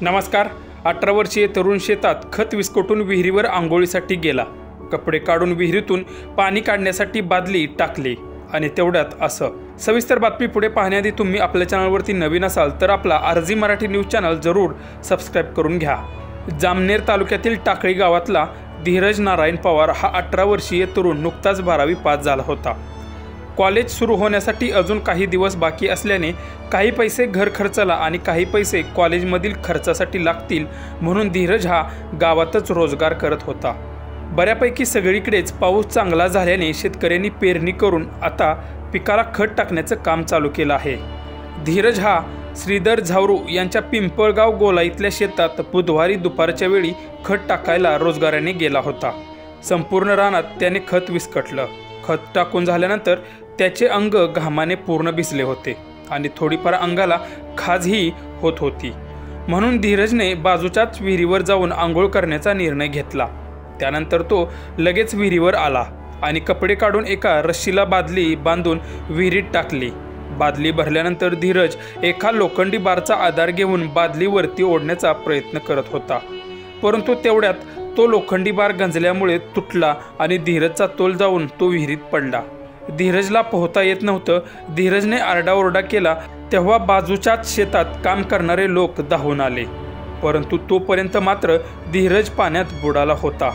नमस्कार। 18 वर्षीय तरुण शेतात खत विस्कटून विहिरीवर आंघोळीसाठी गेला। कपडे काढून विहिरीतून पाणी काढण्यासाठी बादली टाकली आणि तेवढ्यात असं। सविस्तर बातमी पुढे पाहण्याआधी तुम्ही आपल्या चॅनलवरती नवीन असाल तर आपला आरजी मराठी न्यूज चॅनल जरूर सबस्क्राइब करून घ्या। जामनेर तालुक्यातील टाकळी गावातला धीरज नारायण पवार हा 18 वर्षीय तरुण नुकताच 12वी पास झाला होता। कॉलेज सुरू होण्यासाठी अजून काही दिवस बाकी असल्याने काही पैसे घर खर्चाला आणि काही पैसे कॉलेजमधील खर्चासाठी लागतील म्हणून धीरज हा गावातच रोजगार करत होता। बऱ्यापैकी सगळीकडेच पाऊस चांगला झाल्याने शेतकऱ्यांनी पेरणी करून आता पिकाला खत टाकण्याचं काम चालू केलं आहे। धीरज हा श्रीधर झावरू यांच्या पिंपळगाव गोलाईतल्या शेतात बुधवारी दुपारच्या वेळी खत टाकायला रोजगाराने गेला होता। संपूर्ण रानात त्याने खत विस्कटलं। खत टाकून झाल्यानंतर त्याचे अंग घामाने पूर्ण भिजले होते आणि थोडीफार अंगाला खाजही होत होती, म्हणून धीरजने बाजूच्याच विहिरीवर जाऊन आंघोळ करण्याचा निर्णय घेतला। त्यानंतर तो लगेच विहिरीवर आला आणि कपडे काढून एका रश्शीला बादली बांधून विहिरीत टाकली। बादली भरल्यानंतर धीरज एका लोखंडी बारचा आधार घेऊन बादली वरती ओढण्याचा प्रयत्न करत होता, परंतु तेवढ्यात तो लोखंडी बार गंजल्यामुळे तुटला आणि धीरजचा तोल जाऊन तो विहिरीत पडला। धीरजला पोहता येत नव्हतं। धीरजने आरडाओरडा केला तेव्हा बाजूच्याच शेतात काम करणारे लोक धावून आले, परंतु तोपर्यंत मात्र धीरज पाण्यात बुडाला होता।